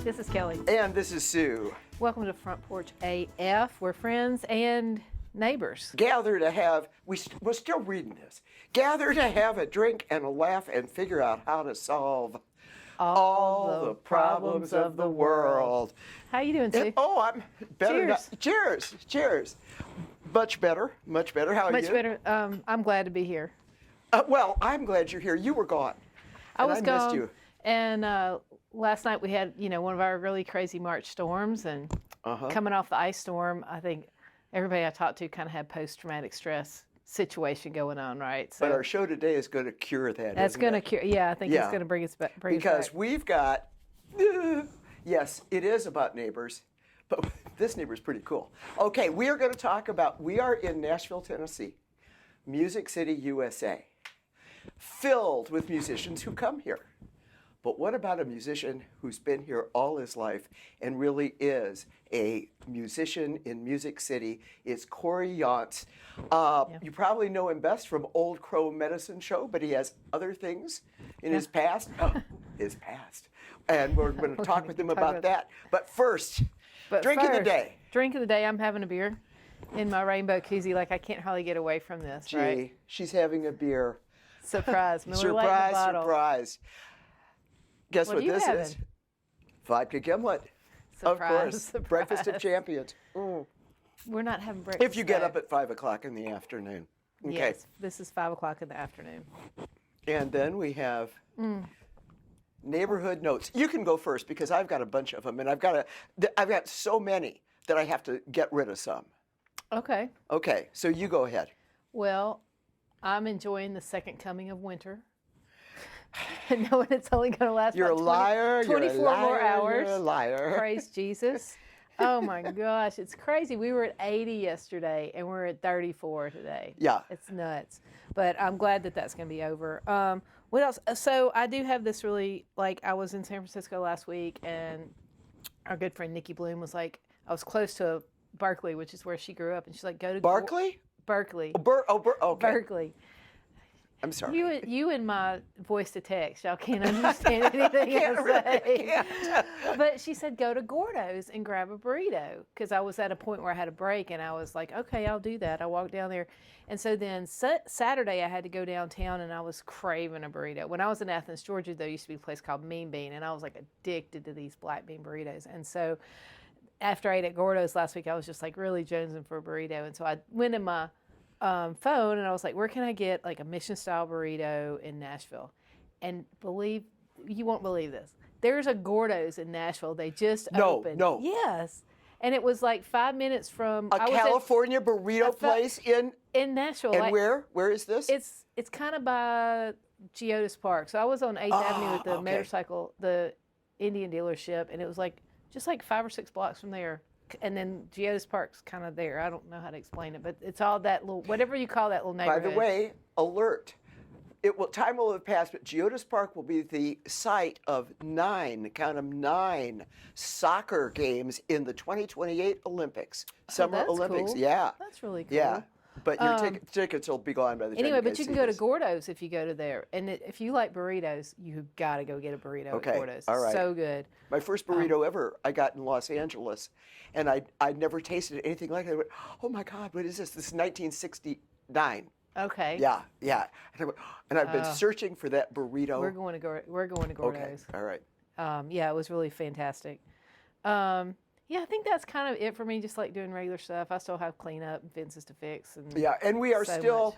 This is Kelly. And this is Sue. Welcome to Front Porch AF. We're friends and neighbors. Gather to have, we're still reading this. Gather to have a drink and a laugh and figure out how to solve all the problems of the world. How you doing, Sue? I'm better. Cheers. Cheers. Much better. How are you? Much better. I'm glad to be here. Well, I'm glad you're here. You were gone. I was gone. Missed you. And last night we had, one of our really crazy March storms, and coming off the ice storm, I think everybody I talked to kind of had post-traumatic stress situation going on, right? So but our show today is going to cure that. That's going to cure. Yeah, I think it's going to bring us back. Because we've got, yes, it is about neighbors, but this neighbor's pretty cool. Okay, we are going to talk about, we are in Nashville, Tennessee, Music City, USA, filled with musicians who come here. But what about a musician who's been here all his life and really is a musician in Music City? It's Cory Younts. You probably know him best from Old Crow Medicine Show, but he has other things in his past. His past. And we're going to talk with him about that. But first, drink of the day. Drink of the day, I'm having a beer in my rainbow koozie. Like, I can't hardly get away from this, right? She's having a beer. Surprise. Miller Lite in the bottle. Surprise. Guess what this having? is? Vodka gimlet. Surprise, of course. surprise. Breakfast of champions. We're not having breakfast. If you get up at 5 o'clock in the afternoon. Okay. Yes, this is 5 o'clock in the afternoon. And then we have neighborhood notes. You can go first because I've got a bunch of them, and I've got so many that I have to get rid of some. Okay. Okay, so you go ahead. Well, I'm enjoying the second coming of winter. And knowing it's only going to last You're about a liar. 24 you're a liar, more hours. You're a liar. Praise Jesus. Oh my gosh, it's crazy. We were at 80 yesterday and we're at 34 today. Yeah. It's nuts. But I'm glad that that's going to be over. What else? So I do have this really, I was in San Francisco last week, and our good friend Nikki Bloom was like, I was close to Berkeley, which is where she grew up, and she's like, go to Berkeley? Berkeley. Okay. Berkeley. I'm sorry. You and my voice to text, y'all can't understand anything I say. But she said, go to Gordo's and grab a burrito, because I was at a point where I had a break, and I was like, okay, I'll do that. I walked down there. And so then Saturday I had to go downtown, and I was craving a burrito. When I was in Athens, Georgia, there used to be a place called Mean Bean, and I was like addicted to these black bean burritos. And so after I ate at Gordo's last week, I was just like really jonesing for a burrito. And so I went in my phone, and I was like, where can I get like a Mission style burrito in Nashville? And you won't believe this, there's a Gordo's in Nashville. They just opened. No. Yes. And it was like 5 minutes from a California burrito place in Nashville. And where is this? It's kind of by Geodis Park. So I was on 8th Avenue at the motorcycle, the Indian dealership, and it was just 5 or 6 blocks from there. And then Geodis Park's kind of there. I don't know how to explain it, but it's all that little, whatever you call that little neighborhood. By the way, alert. Time will have passed, but Geodis Park will be the site of 9 soccer games in the 2028 Olympics. Summer Olympics. Cool. Yeah. That's really cool. Yeah. But your tickets will be gone by the time Anyway, but you can go this. to Gordo's if you go to there. And if you like burritos, you've got to go get a burrito at Gordo's. All right. So good. My first burrito ever I got in Los Angeles, and I'd never tasted anything like it. I went, oh my God, what is this? This is 1969. Okay. Yeah. And I've been searching for that burrito. We're going to Gordo's. Okay. All right. Yeah, it was really fantastic. Yeah, I think that's kind of it for me, just like doing regular stuff. I still have cleanup and fences to fix. And we are still,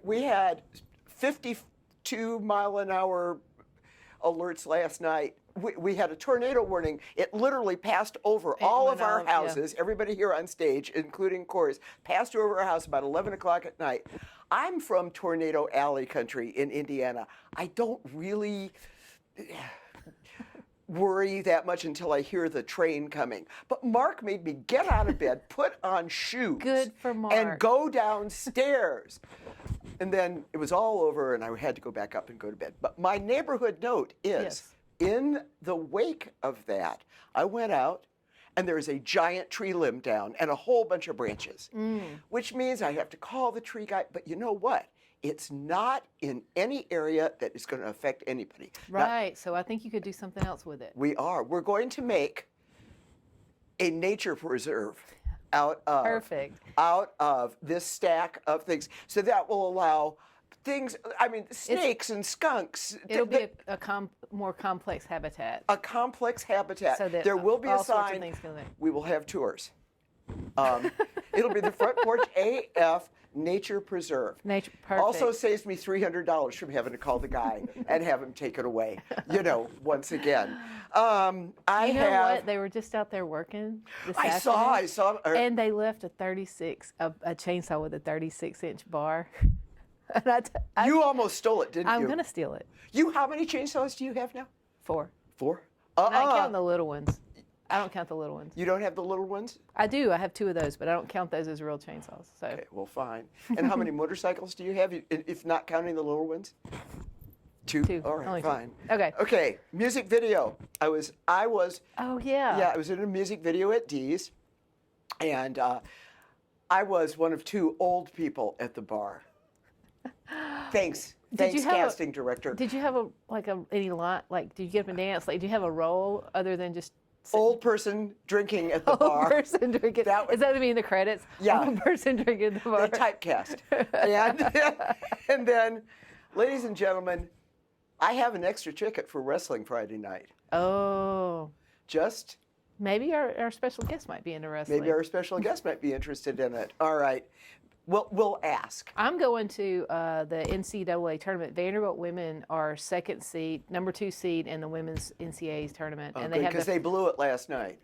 we had 52 mile an hour alerts last night. We had a tornado warning. It literally passed over all of our houses. Yeah. Everybody here on stage, including Cory's, passed over our house about 11 o'clock at night. I'm from Tornado Alley country in Indiana. I don't really worry that much until I hear the train coming. But Mark made me get out of bed, put on shoes. Good for Mark. And go downstairs. And then it was all over, and I had to go back up and go to bed. But my neighborhood note is, in the wake of that, I went out and there is a giant tree limb down and a whole bunch of branches, which means I have to call the tree guy. But you know what? It's not in any area that is going to affect anybody. Right. So I think you could do something else with it. We're going to make a nature preserve out of this stack of things. So that will allow things, snakes and skunks. It'll be a more complex habitat. A complex habitat. So that there will be a all sorts of sign. things can live. We will have tours. It'll be the Front Porch AF Nature Preserve. Nature, perfect. Also saves me $300 from having to call the guy and have him take it away. Once again. You know what? They were just out there working this afternoon. I saw. And they left a chainsaw with a 36-inch bar. And you almost stole it, didn't you? I'm going to steal it. How many chainsaws do you have now? 4. 4? And I count the little ones. I don't count the little ones. You don't have the little ones? I do. I have 2 of those, but I don't count those as real chainsaws. So. Okay, well, fine. And how many motorcycles do you have, if not counting the little ones? 2? All right, only fine. 2. Okay. Okay, music video. I was. Oh, yeah. Yeah, I was in a music video at Dee's, and I was one of 2 old people at the bar. Thanks, casting director. Did you have any line? Did you get up and dance? Did you have a role other than just old person drinking at the bar? Old person drinking. Is that to be in the credits? Yeah. Old person drinking at the bar. They typecast. and then, ladies and gentlemen, I have an extra ticket for wrestling Friday night. Oh. Just. Maybe our special guest might be into wrestling. Maybe our special guest might be interested in it. All right. We'll ask. I'm going to the NCAA tournament. Vanderbilt women are second seed, number 2 seed in the women's NCAA tournament, and they blew it last night.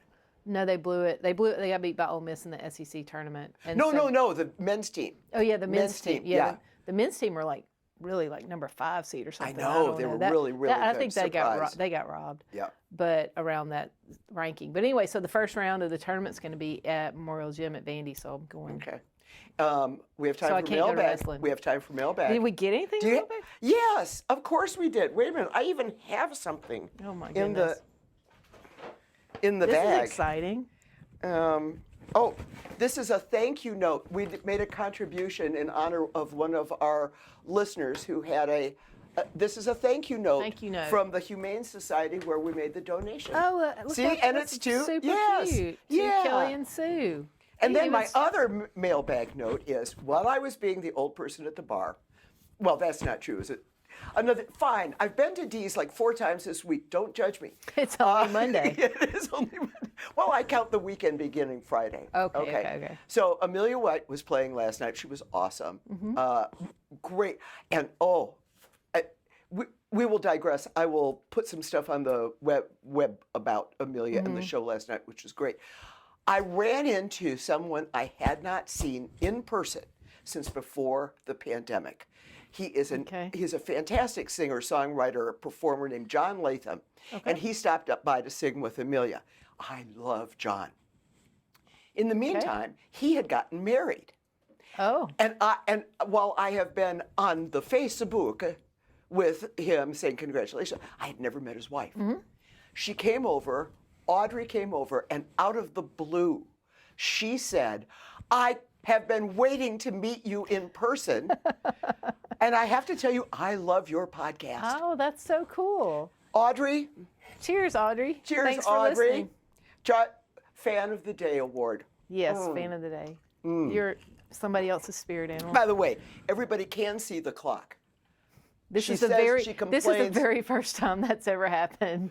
No, they blew it. They got beat by Ole Miss in the SEC tournament. And no, the men's team. Oh yeah, the men's team. Yeah. The men's team were really number 5 seed or something. I know they were really good. I think they got robbed. Yeah. But around that ranking. But anyway, so the first round of the tournament's going to be at Memorial Gym at Vandy, so I'm going. Okay. We have time for mailbag. We have time for mailbag. Did we get anything in mailbag? Yes, of course we did. Wait a minute. I even have something. Oh my goodness. In the bag. This is exciting. This is a thank you note. We made a contribution in honor of one of our listeners who had this is a thank you note from the Humane Society where we made the donation. Oh, see, and it's to super cute. Yeah. To Kelli and Sue. And then my other mailbag note is, while I was being the old person at the bar, well, that's not true, is it? Fine. I've been to Dee's 4 times this week. Don't judge me. It's only Monday. It is only Monday. Well, I count the weekend beginning Friday. Okay. So Amelia White was playing last night. She was awesome. Mm-hmm. Great. And we will digress. I will put some stuff on the web about Amelia and the show last night, which was great. I ran into someone I had not seen in person since before the pandemic. He's a fantastic singer, songwriter, performer named John Latham, and he stopped up by to sing with Amelia. I love John. In the meantime, he had gotten married. Oh. And while I have been on the Facebook with him saying congratulations, I had never met his wife. Mm-hmm. She came over. Audrey came over, and out of the blue, she said, I have been waiting to meet you in person. And I have to tell you, I love your podcast. Oh, that's so cool. Audrey. Cheers, Audrey. Cheers, Thanks Audrey. For listening. Fan of the Day award. Yes, fan of the day. You're somebody else's spirit animal. By the way, everybody can see the clock. This is the very first time that's ever happened.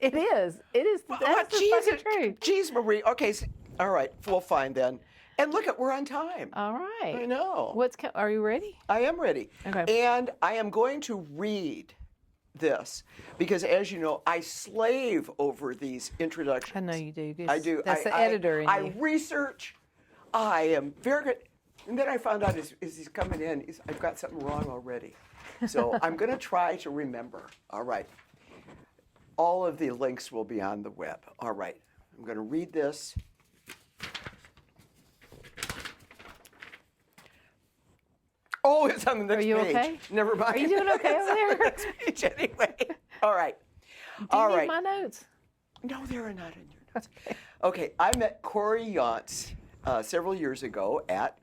It is. That's the truth. Jeez, Marie. Okay, all right. Well, fine then. And look, we're on time. All right. I know. Are you ready? I am ready. Okay. And I am going to read this because, as you know, I slave over these introductions. I know you do. I do. That's the editor in you. I research. I am very good. And then I found out as he's coming in, I've got something wrong already. So I'm going to try to remember. All right. All of the links will be on the web. All right. I'm going to read this. Oh, it's on the next page. Are you okay? Never mind. Are you doing okay over there? Next page anyway. All right. Do you need my notes? No, they're not in your notes. Okay, I met Cory Younts several years ago at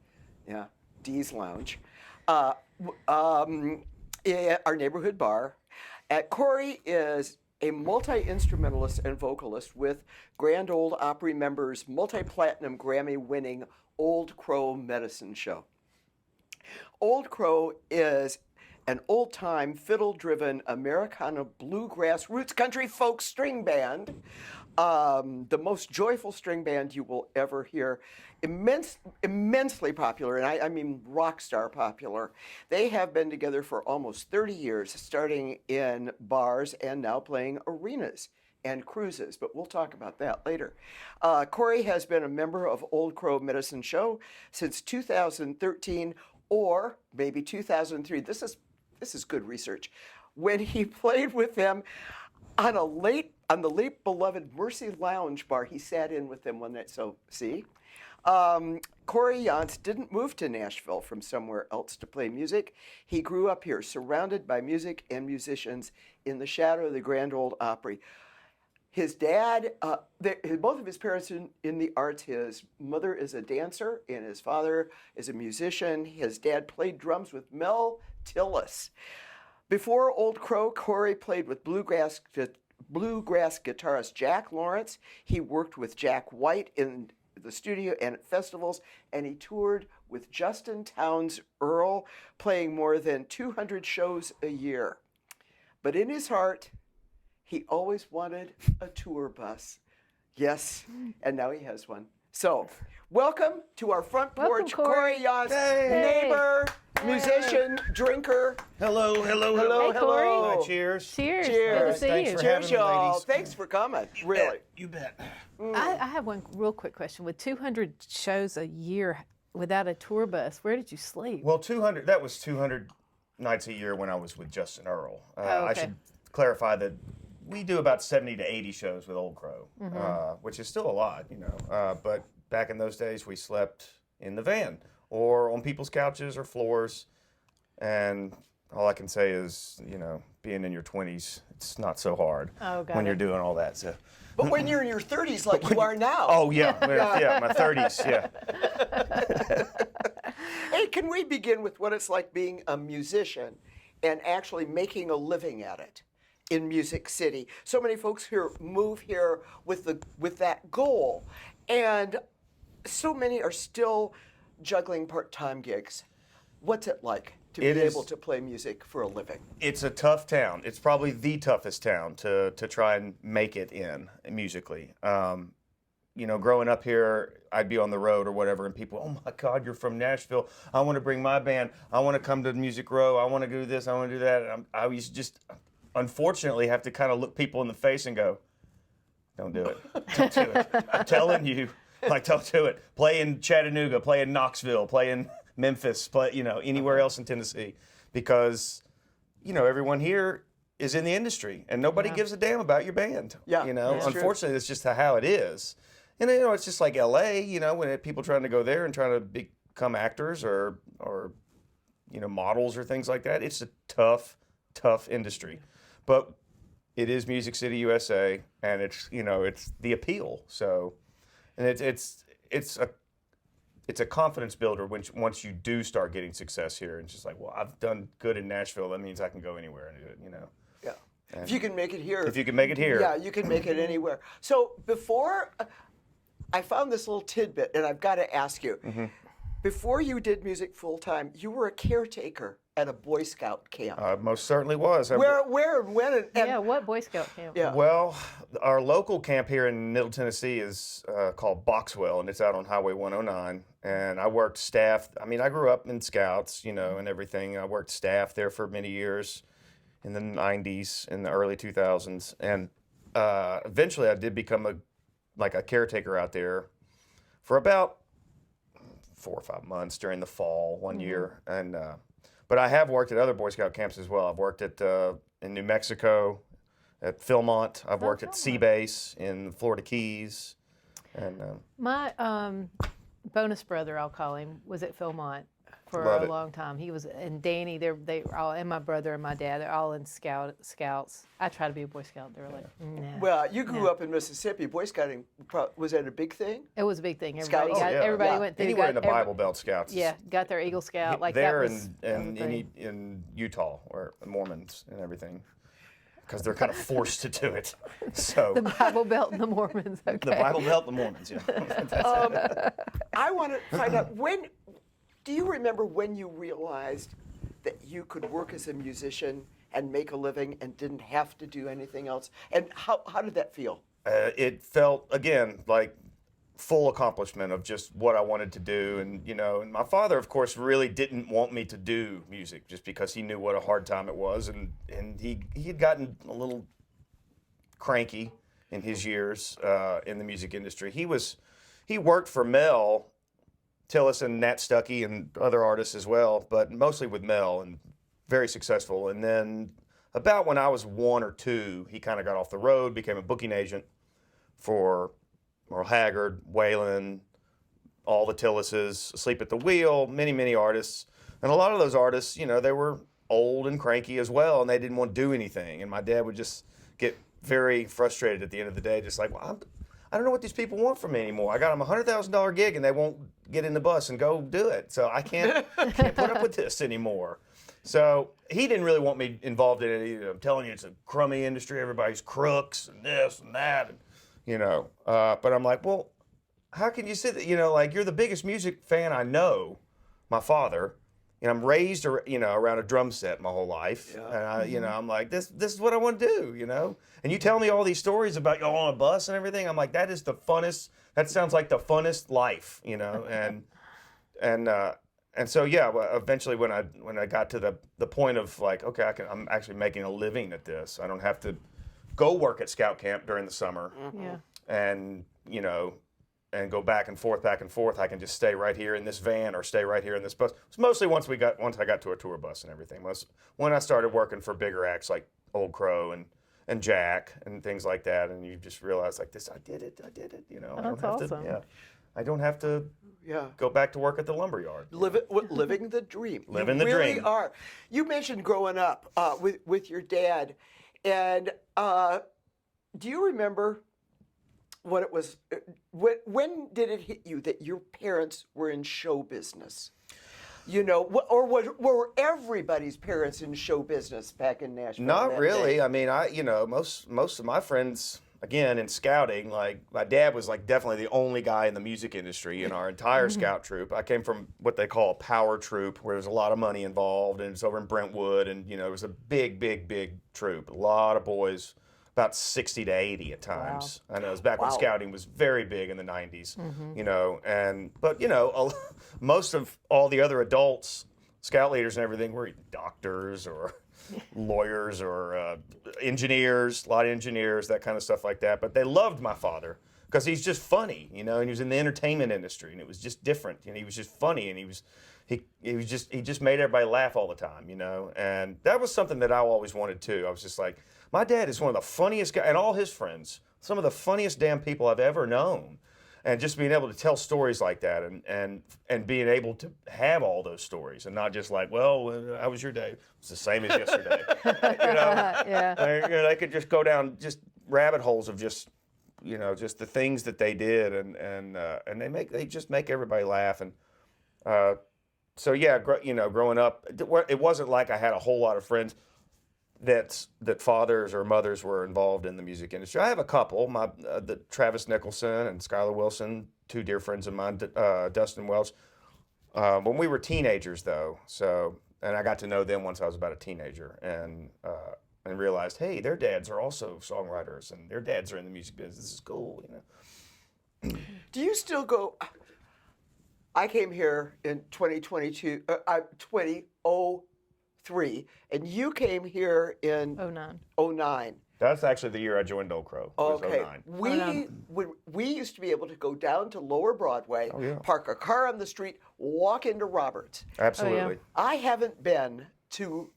Dee's Lounge, at our neighborhood bar. Cory is a multi-instrumentalist and vocalist with Grand Ole Opry members' multi-platinum Grammy-winning Old Crow Medicine Show. Old Crow is an old-time, fiddle-driven Americana bluegrass roots country folk string band, the most joyful string band you will ever hear. Immensely popular, and I mean rock star popular. They have been together for almost 30 years, starting in bars and now playing arenas and cruises, but we'll talk about that later. Cory has been a member of Old Crow Medicine Show since 2013 or maybe 2003. This is good research. When he played with them on the late beloved Mercy Lounge bar, he sat in with them one night. So see, Cory Younts didn't move to Nashville from somewhere else to play music. He grew up here, surrounded by music and musicians in the shadow of the Grand Ole Opry. His dad, both of his parents in the arts. His mother is a dancer and his father is a musician. His dad played drums with Mel Tillis. Before Old Crow, Cory played with bluegrass guitarist Jack Lawrence. He worked with Jack White in the studio and at festivals, and he toured with Justin Townes Earle, playing more than 200 shows a year. But in his heart, he always wanted a tour bus. Yes, and now he has one. So, welcome to our front porch, Cory Younts, neighbor, musician, drinker. Hello. Hey, Cory. Hi, cheers. Cheers. Cheers. Good to see Thanks you. for having Cheers, me, y'all. ladies. Thanks for coming. Really. You bet. I have one real quick question. With 200 shows a year without a tour bus, where did you sleep? Well, 200, that was 200 nights a year when I was with Justin Earle. Okay. I should clarify that we do about 70 to 80 shows with Old Crow, which is still a lot, but back in those days, we slept in the van or on people's couches or floors. And all I can say is, being in your 20s, it's not so hard when you're doing all that. So. But when you're in your 30s like you are now. Oh, yeah. Yeah, my 30s, yeah. Hey, can we begin with what it's like being a musician and actually making a living at it in Music City? So many folks here move here with that goal, and so many are still juggling part-time gigs. What's it like to be able to play music for a living? It's a tough town. It's probably the toughest town to try and make it in musically. Growing up here, I'd be on the road or whatever, and people, oh my God, you're from Nashville. I want to bring my band. I want to come to Music Row. I want to do this. I want to do that. And I used to just, unfortunately, have to kind of look people in the face and go, don't do it. Don't do it. I'm telling you, don't do it. Play in Chattanooga, play in Knoxville, play in Memphis, play, anywhere else in Tennessee, because, everyone here is in the industry and nobody gives a damn about your band. Yeah, unfortunately, that's just how it is. And, it's just like LA, when people trying to go there and trying to become actors or models or things like that. It's a tough industry, but it is Music City, USA, and it's the appeal. So, and it's a confidence builder once you do start getting success here. And it's just like, well, I've done good in Nashville. That means I can go anywhere and do it, Yeah. And if you can make it here. If you can make it here. Yeah, you can make it anywhere. So before, I found this little tidbit, and I've got to ask you. Mm-hmm. Before you did music full time, you were a caretaker at a Boy Scout camp. Most certainly was. Where and when? And What Boy Scout camp? Yeah. Well, our local camp here in Middle Tennessee is called Boxwell, and it's out on Highway 109. And I worked staff. I grew up in Scouts, and everything. I worked staff there for many years in the 90s, in the early 2000s. And eventually I did become a caretaker out there for about 4 or 5 months during the fall one year. And but I have worked at other Boy Scout camps as well. I've worked at in New Mexico at Philmont. I've worked at Sea Base in the Florida Keys. And My bonus brother, I'll call him, was at Philmont for Love a it. long time. He was, and Danny, they were all, and my brother and my dad, they're all in scouts. I try to be a Boy Scout. They were like, nah. Well, you grew up in Mississippi. Boy Scouting, was that a big thing? It was a big thing. Scouts. Everybody went through. Anywhere in the Bible Belt Scouts. Yeah, got their Eagle Scout. Like there that was and the thing. in Utah, or Mormons and everything, because they're kind of forced to do it. So The Bible Belt and the Mormons. Okay. the Bible Belt, the Mormons. Yeah. I want to find out do you remember when you realized that you could work as a musician and make a living and didn't have to do anything else? And how did that feel? It felt, again, like full accomplishment of just what I wanted to do. And, and my father, of course, really didn't want me to do music just because he knew what a hard time it was. And he had gotten a little cranky in his years in the music industry. He worked for Mel Tillis and Nat Stuckey and other artists as well, but mostly with Mel, and very successful. And then about when I was 1 or 2, he kind of got off the road, became a booking agent for Merle Haggard, Waylon, all the Tillises, Asleep at the Wheel, many, many artists. And a lot of those artists, they were old and cranky as well, and they didn't want to do anything. And my dad would just get very frustrated at the end of the day, just like, well, I don't know what these people want from me anymore. I got them a $100,000 gig and they won't get in the bus and go do it. So I can't put up with this anymore. So he didn't really want me involved in it either. I'm telling you, it's a crummy industry. Everybody's crooks and this and that. And, but I'm like, well, how can you say that? Like, you're the biggest music fan I know, my father. And I'm raised, around a drum set my whole life. Yeah. And I'm like, this is what I want to do, And you tell me all these stories about you on a bus and everything. I'm like, that is the funnest. That sounds like the funnest life, And so eventually when I got to the point of like, okay, I'm actually making a living at this. I don't have to go work at scout camp during the summer. Yeah. And and go back and forth. I can just stay right here in this van or stay right here in this bus. It's mostly once I got to a tour bus and everything. When I started working for bigger acts like Old Crow and Jack and things like that, and you just realize like this, I did it. That's awesome. I don't have to go back to work at the lumberyard. Living the dream. Living you the really dream. Are. You mentioned growing up with your dad, and do you remember what it was? When did it hit you that your parents were in show business? Or were everybody's parents in show business back in Nashville? Not really. Day? I mean, most of my friends, again, in scouting, like my dad was like definitely the only guy in the music industry in our entire scout troop. I came from what they call a power troop, where there's a lot of money involved, and it's over in Brentwood, and it was a big, big, big troop. A lot of boys. About 60 to 80 at times. Wow. I know it was back when scouting was very big in the 90s, but most of all the other adults, scout leaders and everything, were doctors or lawyers or engineers, a lot of engineers, that kind of stuff like that. But they loved my father because he's just funny, and he was in the entertainment industry, and it was just different. He was just funny, and he just made everybody laugh all the time, and that was something that I always wanted too. I was just like, my dad is one of the funniest guys, and all his friends, some of the funniest damn people I've ever known. And just being able to tell stories like that, and being able to have all those stories, and not just like, well, how was your day? It's the same as yesterday. They could just go down just rabbit holes of just the things that they did, and they just make everybody laugh. And growing up, it wasn't like I had a whole lot of friends that fathers or mothers were involved in the music industry. I have a couple, the Travis Nicholson and Skylar Wilson, two dear friends of mine, Dustin Welch. When we were teenagers, though, and I got to know them once I was about a teenager, and realized, hey, their dads are also songwriters, and their dads are in the music business. This is cool, Do you still go? I came here in 2003, and you came here in 09. That's actually the year I joined Old Crow. Okay. 09. We used to be able to go down to Lower Broadway, park a car on the street, walk into Roberts. Absolutely. I haven't been to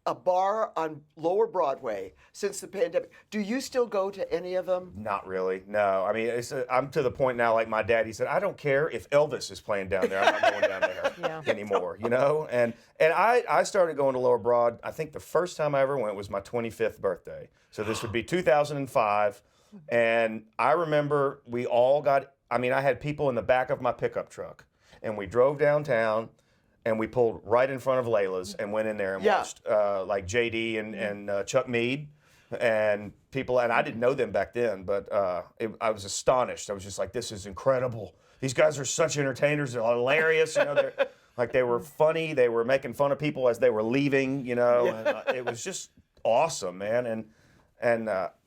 a bar on Lower Broadway since the pandemic. Do you still go to any of them? Not really. No. I mean, I'm to the point now, like my daddy said, I don't care if Elvis is playing down there. I'm not going down there anymore, you know? And I started going to Lower Broad, I think the first time I ever went was my 25th birthday. So this would be 2005. And I remember I had people in the back of my pickup truck. And we drove downtown. And we pulled right in front of Layla's and went in there and watched like JD and Chuck Mead and people. And I didn't know them back then, but I was astonished. I was just like, this is incredible. These guys are such entertainers. They're hilarious. You know, they were funny. They were making fun of people as they were leaving. You know, and, it was just awesome, man.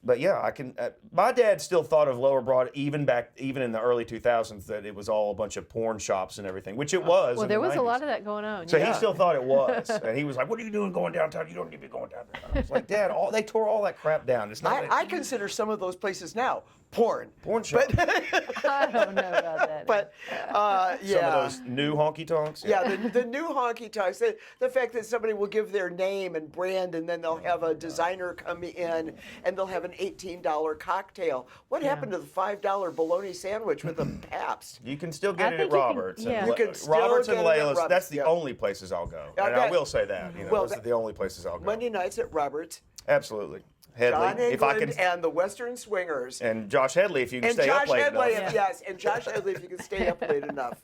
But yeah, I can. My dad still thought of Lower Broad even in the early 2000s that it was all a bunch of porn shops and everything, which it was. Well, there was a lot of that going on. So he still thought it was, and he was like, "What are you doing going downtown? You don't need to be going down there." And I was like, "Dad, they tore all that crap down. It's not." I consider some of those places now porn shop. I don't know about that. But yeah, some of those new honky tonks. Yeah, the new honky tonks. The fact that somebody will give their name and brand, and then they'll have a designer come in, and they'll have an $18 cocktail. What happened to the $5 bologna sandwich with a Pabst? You can still get it at Roberts. You can still Roberts get and it at Layla's. Roberts, That's the only places I'll go. And I will say that. You know, well, those are the only places I'll go. Monday nights at Roberts. Absolutely. Headley, John England and the Western Swingers. And Josh Headley, if you can stay up late enough. Yes, and Josh Headley, if you can stay up late enough.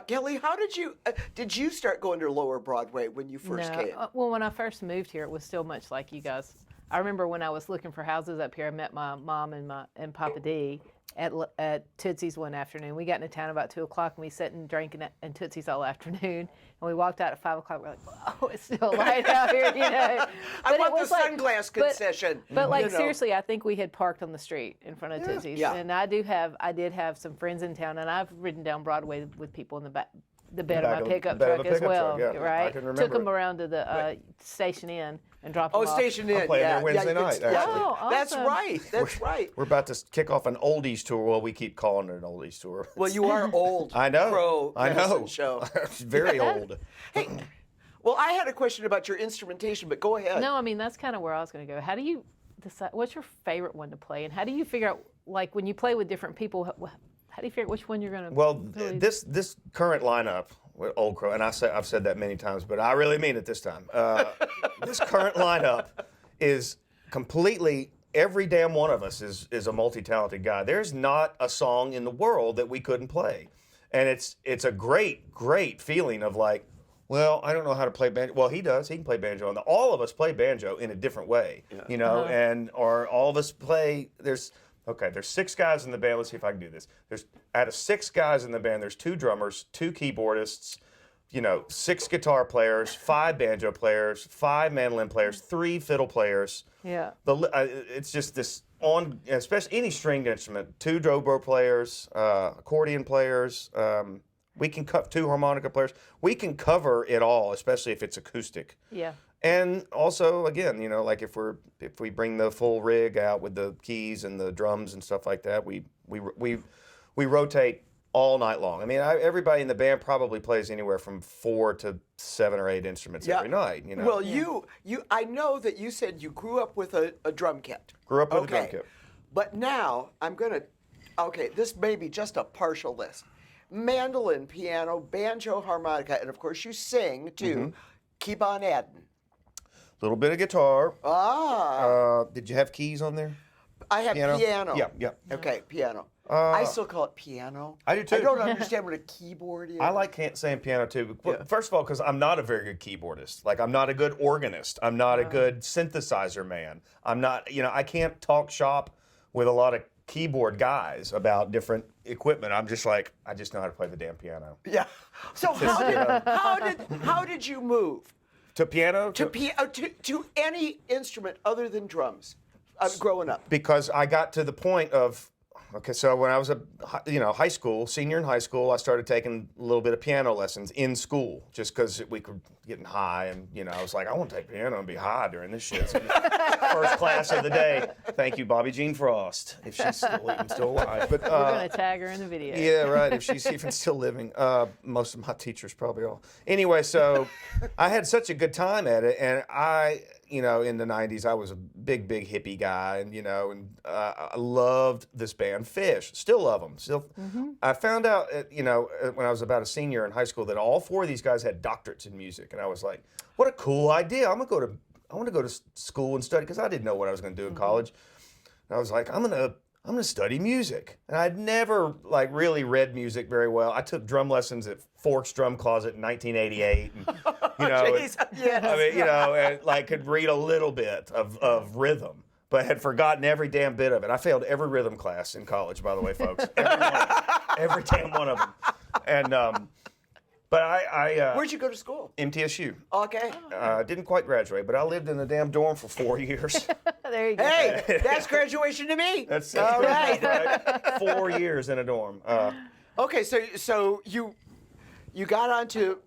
Kelly, how did you start going to Lower Broadway when you first came? Well, when I first moved here, it was still much like you guys. I remember when I was looking for houses up here, I met my mom and Papa D at Tootsie's one afternoon. We got into town about 2 o'clock, and we sat and drank in Tootsie's all afternoon. And we walked out at 5 o'clock. We're like, "Oh, it's still light out here," you know. I want the sunglass concession. But like seriously, I think we had parked on the street in front of Tootsie's. Yeah. And I did have some friends in town, and I've ridden down Broadway with people in the bed of my pickup truck as well, right? I can remember Took them around to the Station Inn and dropped them off. Station Inn. I'm playing there Wednesday night, actually. Oh, awesome. That's right. That's right. We're about to kick off an oldies tour. Well, we keep calling it an oldies tour. Well, you are old. I know. Pro I know. Show. Very old. Hey, well, I had a question about your instrumentation, but go ahead. No, I mean, that's kind of where I was going to go. How do you decide, what's your favorite one to play? And how do you figure out, like, when you play with different people, how do you figure out which one you're going to Well, this current lineup, with Old Crow, and I've said that many times, but I really mean it this time. This current lineup is completely, every damn one of us is a multi-talented guy. There's not a song in the world that we couldn't play. And it's a great, great feeling of like, well, I don't know how to play banjo. Well, he does. He can play banjo. And all of us play banjo in a different way, you know, or all of us play, there's 6 guys in the band. Let's see if I can do this. Out of 6 guys in the band, there's 2 drummers, 2 keyboardists, 6 guitar players, 5 banjo players, 5 mandolin players, 3 fiddle players. Yeah. It's just this especially any stringed instrument, 2 dobro players, accordion players. We can 2 harmonica players. We can cover it all, especially if it's acoustic. Yeah. And also, again, like if we bring the full rig out with the keys and the drums and stuff like that, we rotate all night long. I mean, everybody in the band probably plays anywhere from 4 to 7 or 8 instruments every night. Well, I know that you said you grew up with a drum kit. Grew up with a drum kit. But now this may be just a partial list. Mandolin, piano, banjo, harmonica, and of course you sing too. Mm-hmm. Keep on adding. Little bit of guitar. Did you have keys on there? I have piano. Yeah. Okay, piano. I still call it piano. I do too. I don't understand what a keyboard is. I like saying piano too. First of all, because I'm not a very good keyboardist. Like, I'm not a good organist. I'm not a good synthesizer man. I'm not, I can't talk shop with a lot of keyboard guys about different equipment. I'm just like, I just know how to play the damn piano. Yeah. So how did you move? To piano? To any instrument other than drums growing up? Because I got to the point of, Okay, so when I was high school, senior in high school, I started taking a little bit of piano lessons in school, just because we could getting high, and I was like, I want to take piano and be high during this shit. So first class of the day. Thank you, Bobby Jean Frost, if she's still alive. But We're gonna tag her in the video. yeah, right. If she's even still living, most of my teachers probably all. Anyway, so I had such a good time at it, and in the '90s, I was a big hippie guy, and I loved this band Fish. Still love them. I found out, when I was about a senior in high school, that all four of these guys had doctorates in music, and I was like, "What a cool idea! I want to go to school and study," because I didn't know what I was going to do in college. And I was like, I'm gonna study music, and I'd never really read music very well. I took drum lessons at Forks Drum Closet in 1988, and, Yes. and could read a little bit of rhythm, but had forgotten every damn bit of it. I failed every rhythm class in college, by the way, folks. Every damn one of them. And but I Where'd you go to school? MTSU. Okay. Didn't quite graduate, but I lived in a damn dorm for 4 years. There you go. Hey, that's graduation to me. That's all right. 4 years in a dorm. Okay, so you got onto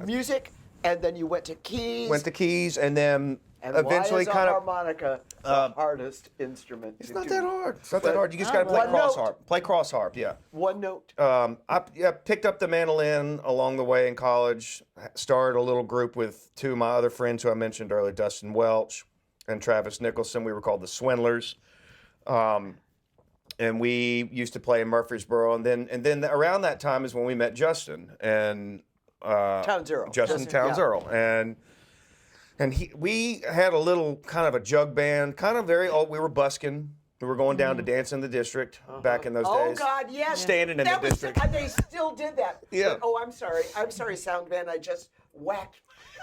music, and then you went to keys. Went to keys, and then and eventually why is kind a of. harmonica the hardest instrument? It's to not do? that hard. It's not that hard. You just got to play One cross note. harp. Play cross harp, yeah. One note. I picked up the mandolin along the way in college. Started a little group with two of my other friends who I mentioned earlier, Dustin Welch and Travis Nicholson. We were called the Swindlers. And we used to play in Murfreesboro. And then around that time is when we met Justin and Towns Earl. Justin Towns Yeah. Earl. And we had a little kind of a jug band, kind of very old. We were busking. We were going down to dance in the district back in those Oh days. God, yes. Standing in That the was- district. They still did that. Yeah. But, I'm sorry. I'm sorry, sound man. I just whacked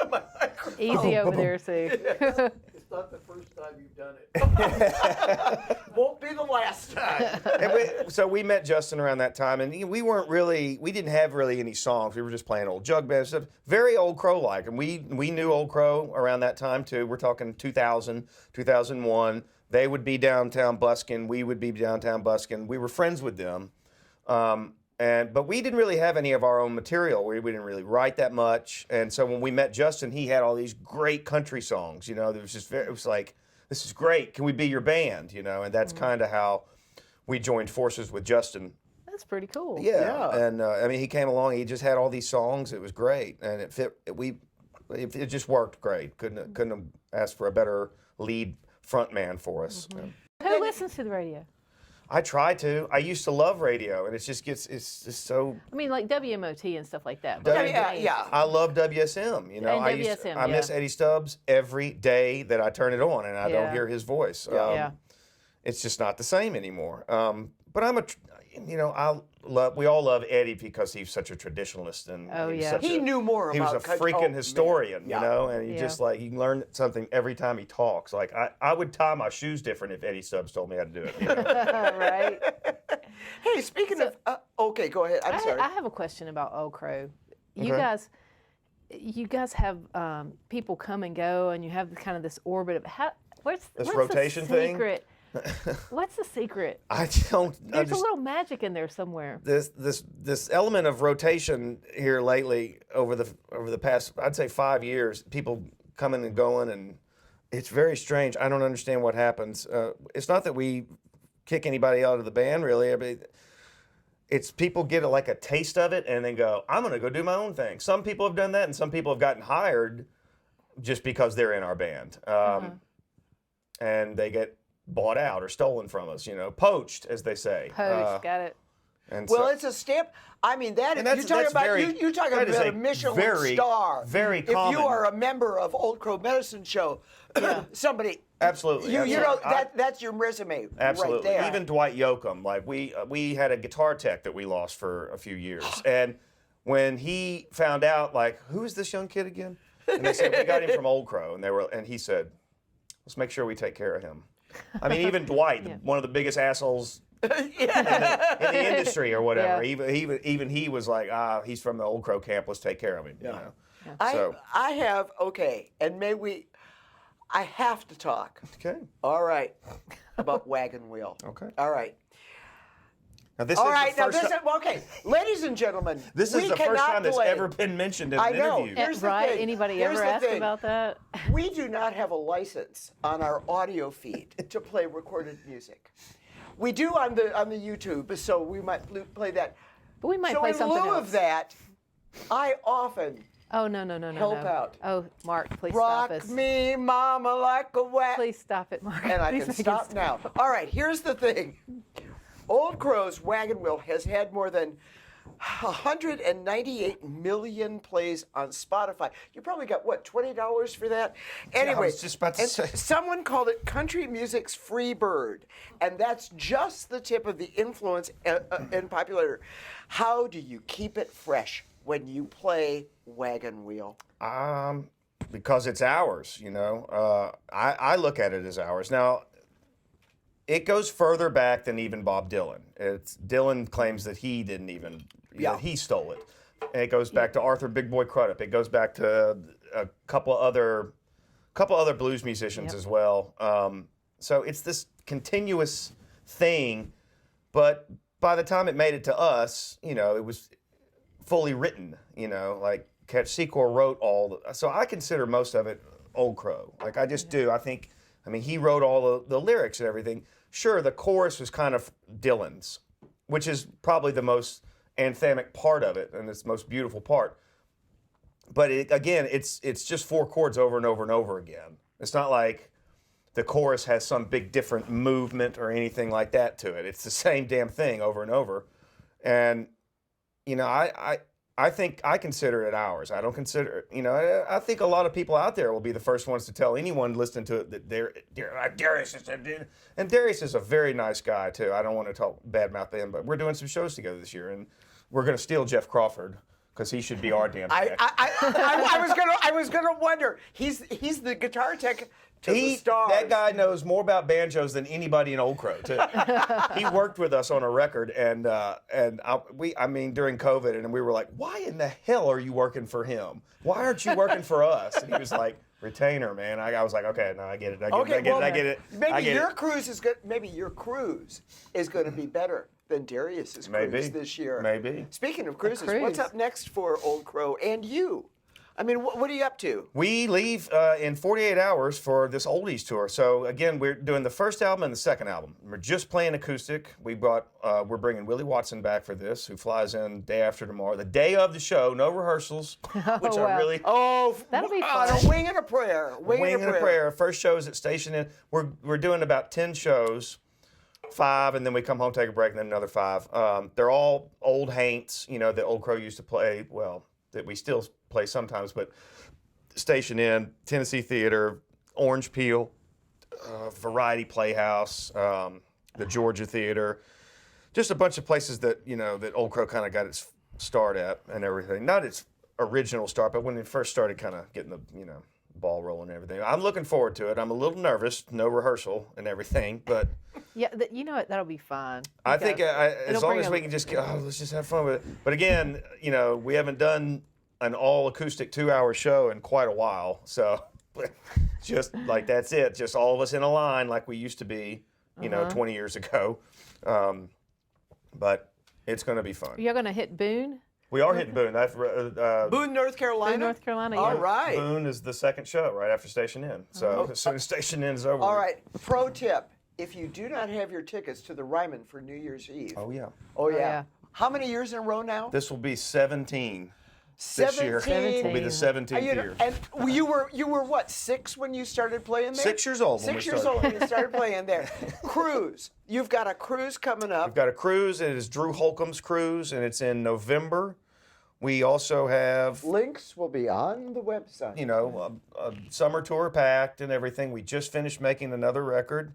my microphone. Easy over there, Sue. It's not the first time you've done it. Won't be the last time. So we met Justin around that time, and we didn't have really any songs. We were just playing old jug band stuff, very Old Crow-like. And we knew Old Crow around that time too. We're talking 2000, 2001. They would be downtown busking. We would be downtown busking. We were friends with them. But we didn't really have any of our own material. We didn't really write that much. And so when we met Justin, he had all these great country songs. It was like, this is great. Can we be your band? And that's kind of how we joined forces with Justin. That's pretty cool. Yeah. And he came along. He just had all these songs. It was great, and it fit. It just worked great. Couldn't have asked for a better lead front man for us. Who listens to the radio? I try to. I used to love radio, and it's just so. I mean, like WMOT and stuff like that. Yeah. I love WSM. And I miss Eddie Stubbs every day that I turn it on, and I don't hear his voice. It's just not the same anymore. But we all love Eddie because he's such a traditionalist, and he knew more about. He was a freaking historian, and you just you can learn something every time he talks. Like I would tie my shoes different if Eddie Stubbs told me how to do it. Right. Hey, speaking of, okay, go ahead. I'm sorry. I have a question about Old Crow. You guys have people come and go, and you have kind of this orbit of what's rotation the secret? What's the secret? I don't. There's a little magic in there somewhere. This element of rotation here lately over the past, I'd say 5 years, people coming and going, and it's very strange. I don't understand what happens. It's not that we kick anybody out of the band, really. I mean, it's people get a taste of it and then go, I'm going to go do my own thing. Some people have done that, and some people have gotten hired just because they're in our band, and they get bought out or stolen from us, poached, as they say. Poached, got it. And well, it's a stamp. I mean, you're talking about a Michelin star. Very if common. If you are a member of Old Crow Medicine Show, somebody. Absolutely. That's your resume. Absolutely. Right there. Even Dwight Yoakam, we had a guitar tech that we lost for a few years, and when he found out, who is this young kid again? And they said we got him from Old Crow, and he said, let's make sure we take care of him. I mean, even Dwight, one of the biggest assholes in the industry or whatever, even he was like, he's from the Old Crow camp, let's take care of him. I have, and I have to talk. Okay. All right. About Wagon Wheel. Okay. All right. Now this All is right, the now first this time, is, okay, ladies and gentlemen, this we is the first cannot time that's blame- ever been mentioned in I an know. interview. Here's the Right? thing. Anybody Here's ever the asked thing. about that? We do not have a license on our audio feed to play recorded music. We do on the YouTube, so we might play that. But we might So play in something lieu else. of that, I often Oh, no. help out. Oh, Mark, please rock stop us. me, mama, like a wet. Please stop it, Mark. And I Please can make it stop now. All right, here's the thing. Old Crow's Wagon Wheel has had more than 198 million plays on Spotify. You probably got, what, $20 for that? Anyway, was just about to and say. someone called it country music's free bird. And that's just the tip of the influence and popularity. How do you keep it fresh when you play Wagon Wheel? Because it's ours, you know. I look at it as ours. Now, it goes further back than even Bob Dylan. Dylan claims that he didn't even, Yeah. that he stole it. And it goes back to Arthur Big Boy Crudup. It goes back to a couple other blues musicians as well. So it's this continuous thing, but by the time it made it to us, you know, it was fully written, you know, like Catch Secor wrote so I consider most of it Old Crow. Like I just do. I mean, he wrote all the lyrics and everything. Sure, the chorus was kind of Dylan's, which is probably the most anthemic part of it and it's the most beautiful part. But it's just 4 chords over and over and over again. It's not like the chorus has some big different movement or anything like that to it. It's the same damn thing over and over. And, you know, I think I consider it ours. I don't consider it, you know, I think a lot of people out there will be the first ones to tell anyone listening to it that Darius is, and Darius is a very nice guy too. I don't want to talk badmouth him, but we're doing some shows together this year and we're going to steal Jeff Crawford because he should be our damn tech. I was gonna wonder. He's the guitar tech to the stars. That guy knows more about banjos than anybody in Old Crow too. He worked with us on a record, and I mean during COVID, and we were like, "Why in the hell are you working for him? Why aren't you working for us?" And he was like, "Retainer, man." I was like, "Okay, no, I get it. I get it." Maybe your cruise is good. Maybe your cruise is going to be better than Darius's cruise this year. Maybe. Speaking of cruises, what's up next for Old Crow and you? I mean, what are you up to? We leave in 48 hours for this oldies tour. So again, we're doing the first album and the second album. We're just playing acoustic. We're bringing Willie Watson back for this, who flies in day after tomorrow, the day of the show, no rehearsals, which wow. I really. That'll be On fun. a wing and a prayer. Wing and a prayer. First shows at Station Inn. We're doing about 10 shows, 5, and then we come home, take a break, and then another 5. They're all old haints, you know, that Old Crow used to play. Well, that we still play sometimes, but Station Inn, Tennessee Theater, Orange Peel, Variety Playhouse, the Georgia Theater, just a bunch of places that, you know, that Old Crow kind of got its start at and everything. Not its original start, but when it first started kind of getting the, you know, ball rolling and everything. I'm looking forward to it. I'm a little nervous, no rehearsal and everything, but Yeah, you know what? That'll be fun. I think as long as we can just let's just have fun with it. But again, you know, we haven't done an all acoustic 2-hour show in quite a while, so just like that's it. Just all of us in a line like we used to be, you know, 20 years ago. But it's going to be fun. You're going to hit Boone? We are hitting Boone. Boone, North Carolina. Boone, North Carolina. All Yeah. right. Boone is the second show right after Station Inn. So as soon as Station Inn is over. All right. Pro tip: if you do not have your tickets to the Ryman for New Year's Eve. Oh yeah. Oh yeah. yeah. How many years in a row now? This will be 17. This year 17. will be the 17th year. And you were what, 6 when you started playing there? 6 years old when 6 we years started. old when you started playing there. Cruise. You've got a cruise coming up. We've got a cruise, and it is Drew Holcomb's cruise, and it's in November. We also have, Links will be on the website. you know, a summer tour packed and everything. We just finished making another record.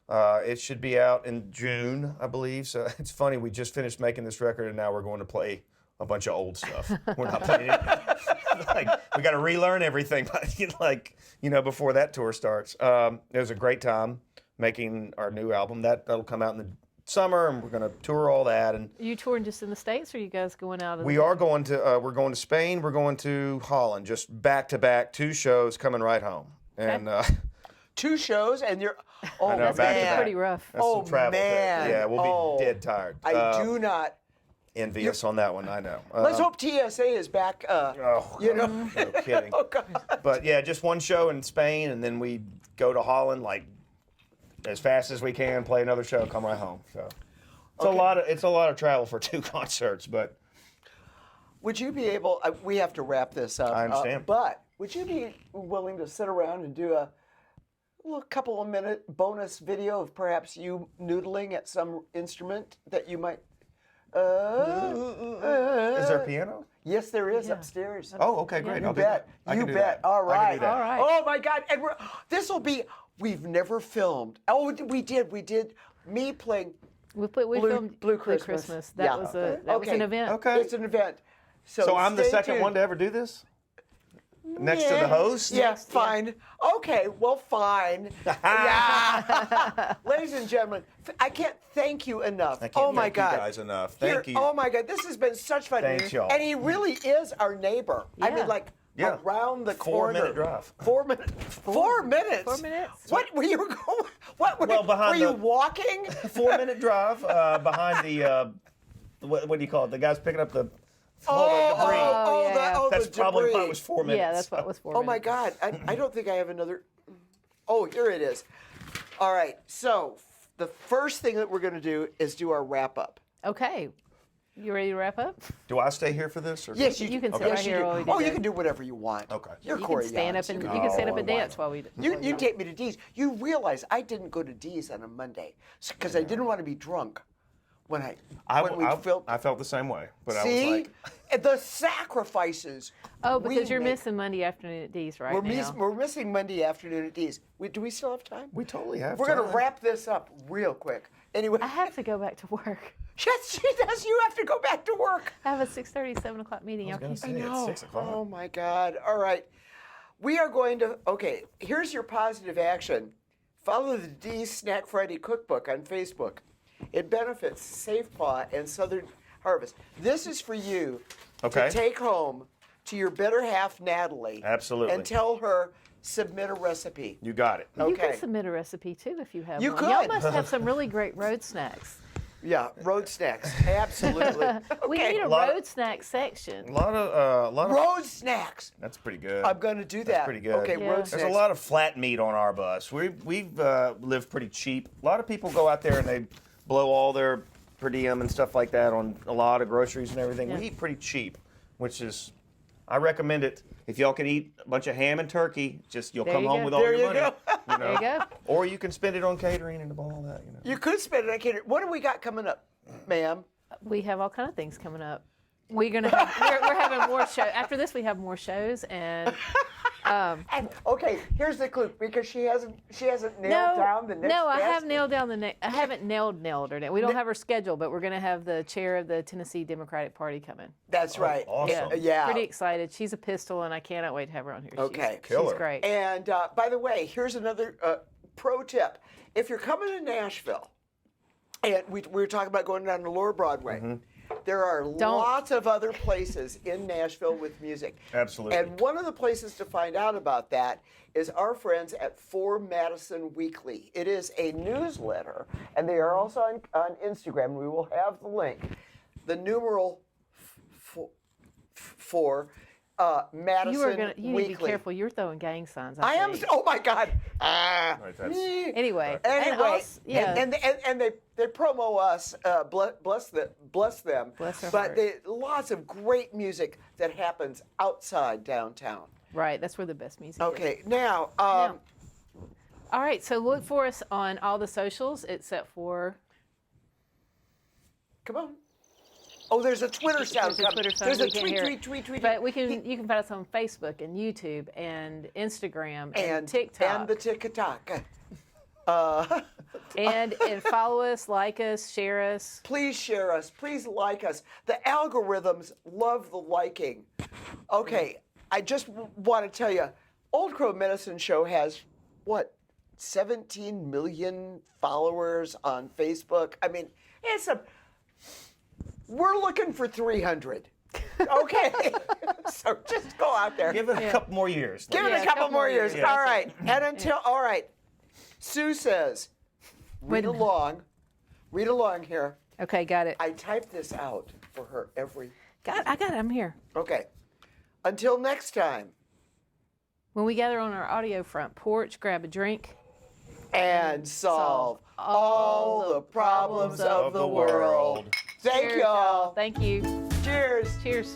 It should be out in June, I believe. So it's funny, we just finished making this record, and now we're going to play a bunch of old stuff. We're not playing it. Like, we got to relearn everything, like, you know, before that tour starts. It was a great time making our new album. That'll come out in the summer, and we're going to tour all that. And Are you touring just in the States, or are you guys going out? we are going to we're going to Spain. We're going to Holland. Just back to back, 2 shows coming right home. And 2 shows, and Oh, know, That's back gonna to be back. pretty rough. That's some travel. man. Yeah, we'll be Oh, dead tired. I do not. Envious on that one, I know. Let's hope TSA is back. You know. No kidding. Oh, God. But yeah, just one show in Spain, and then we go to Holland like as fast as we can, play another show, come right home. So it's a lot of travel for 2 concerts, but. Would you be able? We have to wrap this up. I understand. But would you be willing to sit around and do a little couple of minute bonus video of perhaps you noodling at some instrument that you might? Is there a piano? Yes, there is upstairs. Oh, okay, great. You I'll do bet. that. I You can do bet. that. All I can right. do that. All right. Oh my God! And this will be. We've never filmed. Oh, we did. We did. Me playing. We Blue filmed Blue Christmas. That Yeah. was that was an event. Okay. It's an event. So I'm the stay second tuned. one to ever do this? Next to the host? Yeah, fine. Okay, well, fine. Yeah. Ladies and gentlemen, I can't thank you enough. I can't Oh my thank God. you guys enough. Thank you. Oh my God, this has been such fun. Thanks, y'all. And he really is our neighbor. I mean, Yeah. like Yeah. around the 4 corner. minute drive. 4 minutes. 4 minutes. 4 minutes. What were you going? What Well, behind were you the- walking? 4 minute drive behind the, what do you call it? The guys picking up the debris. The That's probably debris. why it was 4 minutes. Yeah, that's what was 4 Oh minutes. my God, I don't think I have another. Oh, here it is. All right, so the first thing that we're going to do is do our wrap up. Okay. You ready to wrap up? Do I stay here for this? Or Yes, You can sit yes, right you here do. while we do Oh, you that. can do whatever you want. Okay. You're You Cory can stand Younts. up and You you can stand up and Oh, dance while we do. You take me to D's. You realize I didn't go to D's on a Monday because I didn't want to be drunk when we filmed. I felt the same way, but I See, was like, the sacrifices. Oh, because we you're make. missing Monday afternoon at D's right We're, now. we're missing Monday afternoon at D's. Do we still have time? we totally have We're time. going to wrap this up real quick. Anyway, I have to go back to work. yes, she does. You have to go back to work. I have a 6:30, 7 o'clock meeting. I was Y'all gonna can't- say, it's 6 o'clock. Oh my God. All right. We are going to, okay, here's your positive action. Follow the D's Snack Friday Cookbook on Facebook. It benefits Safe Paw and Southern Harvest. This is for you Okay. to take home to your better half, Natalie. Absolutely. And tell her, submit a recipe. You got it. You Okay. can submit a recipe too if you have You one. Y'all could. must have some really great road snacks. Yeah, road snacks. Absolutely. We Okay. need a lot of- road snack section. A lot of Road snacks. That's pretty good. I'm going to do that. That's pretty good. Okay, Yeah. road There's snacks. a lot of flat meat on our bus. We've lived pretty cheap. A lot of people go out there and they blow all their per diem and stuff like that on a lot of groceries and everything. Yeah. We eat pretty cheap, which is, I recommend it. If y'all can eat a bunch of ham and turkey, just you'll There come you home go. with all There your you money. go. There you go. Or you can spend it on catering and all that. You know. You could spend it on catering. What do we got coming up, ma'am? We have all kind of things coming up. We're gonna have, we're having more show after this. We have more shows and And okay, here's the clue because she hasn't nailed down the next. no, I guest. have nailed down the next. I haven't nailed her down. We don't have her scheduled, but we're gonna have the chair of the Tennessee Democratic Party coming. That's right. awesome. Yeah. Pretty excited. She's a pistol, and I cannot wait to have her on here. Okay. she's Killer. great. And by the way, here's another pro tip: if you're coming to Nashville, and we were talking about going down to Lower Broadway. Mm-hmm. There are lots of other places in Nashville with music. Absolutely. And one of the places to find out about that is our friends at 4 Madison Weekly. It is a newsletter, and they are also on Instagram. We will have the link. The numeral 4 Madison You need Weekly. to be careful. You're throwing gang signs. I am. think. Oh my God. Right, that's- Anyway. Anyway, and also, yeah. and they promo us, bless them. Bless their But heart. lots of great music that happens outside downtown. right. That's where the best music is. Okay, now, Now, all right. So look for us on all the socials except for. come on. Oh, there's a Twitter sound There's a coming. Twitter sound. There's a We can't hear it. tweet. But you can find us on Facebook and YouTube and Instagram and and TikTok and the TikTok. and follow us, like us, share us. Please share us. Please like us. The algorithms love the liking. Okay, I just want to tell you, Old Crow Medicine Show has, what, 17 million followers on Facebook? I mean, we're looking for 300. Okay, so just go out there. Give it a couple more years. Give it Yeah, a couple more years. Yeah. All right, and all right. Sue says, read Wait a minute. along. Read along here. Okay, got it. I type this out for her every. I got it. I'm here. Okay. Until next time. When we gather on our audio front porch, grab a drink. And solve all the problems of the world. Thank Cheers, y'all. Thank you. Cheers. Cheers.